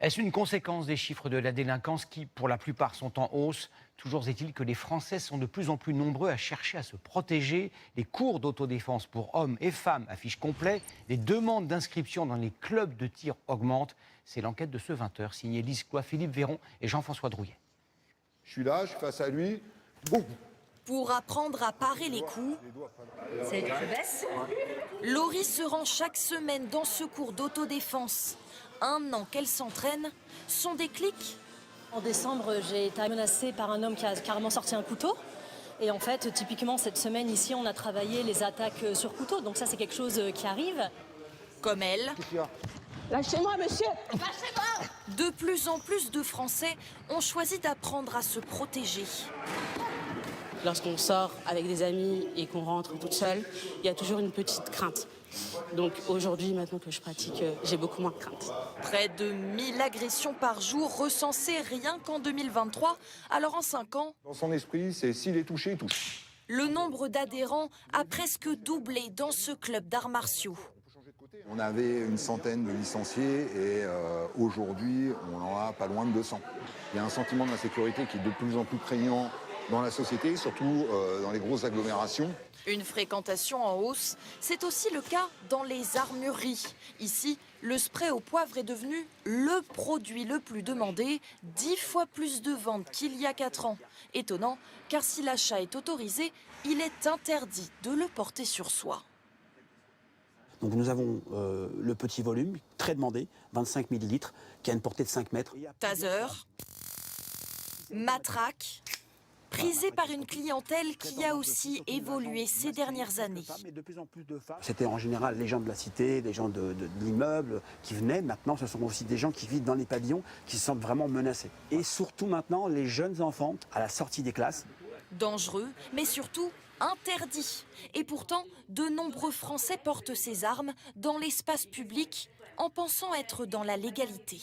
Est-ce une conséquence des chiffres de la délinquance qui, pour la plupart, sont en hausse? Toujours est-il que les Français sont de plus en plus nombreux à chercher à se protéger. Les cours d'autodéfense pour hommes et femmes affichent complet. Les demandes d'inscription dans les clubs de tir augmentent. C'est l'enquête de ce 20h, signée Lise Cloix, Philippe Véron et Jean-François Drouillet. Je suis là, je suis face à lui. Boum. Pour apprendre à parer les coups, Laurie se rend chaque semaine dans ce cours d'autodéfense. 1 an qu'elle s'entraîne, son déclic. En décembre, j'ai été menacée par un homme qui a carrément sorti un couteau. Et en fait, typiquement, cette semaine, ici, on a travaillé les attaques sur couteau. Donc ça, c'est quelque chose qui arrive. Comme elle, Lâchez-moi, monsieur! Lâchez-moi! de plus en plus de Français ont choisi d'apprendre à se protéger. Lorsqu'on sort avec des amis et qu'on rentre toute seule, il y a toujours une petite crainte. Donc aujourd'hui, maintenant que je pratique, j'ai beaucoup moins de crainte. Près de 1000 agressions par jour recensées rien qu'en 2023. Alors en 5 ans, Dans son esprit, c'est s'il est touché, il touche. le nombre d'adhérents a presque doublé dans ce club d'arts martiaux. On avait une centaine de licenciés et aujourd'hui, on en a pas loin de 200. Il y a un sentiment d'insécurité qui est de plus en plus prégnant dans la société, surtout dans les grosses agglomérations. Une fréquentation en hausse, c'est aussi le cas dans les armureries. Ici, le spray au poivre est devenu le produit le plus demandé, 10 fois plus de ventes qu'il y a 4 ans. Étonnant, car si l'achat est autorisé, il est interdit de le porter sur soi. Donc nous avons le petit volume, très demandé, 25 millilitres, qui a une portée de 5 mètres. Taser, matraque, prisé par une clientèle qui a aussi évolué ces dernières années. C'était en général les gens de la cité, les gens de l'immeuble qui venaient. Maintenant, ce sont aussi des gens qui vivent dans les pavillons, qui se sentent vraiment menacés. Et surtout maintenant, les jeunes enfants, à la sortie des classes. Dangereux, mais surtout interdit. Et pourtant, de nombreux Français portent ces armes dans l'espace public en pensant être dans la légalité.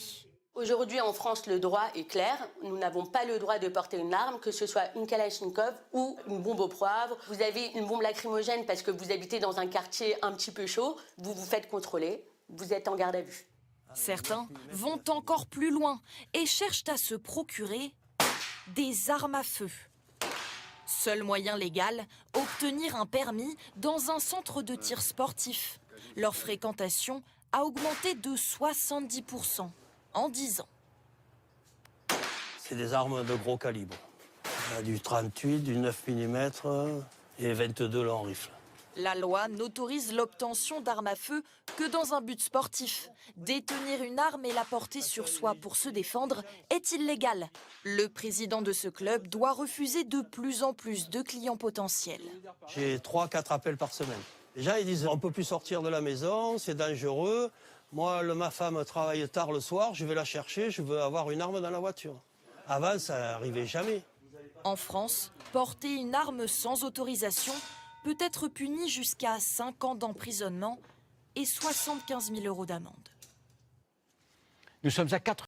Aujourd'hui, en France, le droit est clair. Nous n'avons pas le droit de porter une arme, que ce soit une Kalachnikov ou une bombe au poivre. Vous avez une bombe lacrymogène parce que vous habitez dans un quartier un petit peu chaud, vous vous faites contrôler, vous êtes en garde à vue. Certains vont encore plus loin et cherchent à se procurer des armes à feu. Seul moyen légal, obtenir un permis dans un centre de tir sportif. Leur fréquentation a augmenté de 70% en 10 ans. C'est des armes de gros calibre. Il y a du 38, du 9 mm et 22 long rifle. La loi n'autorise l'obtention d'armes à feu que dans un but sportif. Détenir une arme et la porter sur soi pour se défendre est illégal. Le président de ce club doit refuser de plus en plus de clients potentiels. J'ai 3-4 appels par semaine. Les gens ils disent on ne peut plus sortir de la maison, c'est dangereux. Moi, ma femme travaille tard le soir, je vais la chercher, je veux avoir une arme dans la voiture. Avant, ça n'arrivait jamais. En France, porter une arme sans autorisation peut être puni jusqu'à 5 ans d'emprisonnement et 75 000 € d'amende. Nous sommes à 4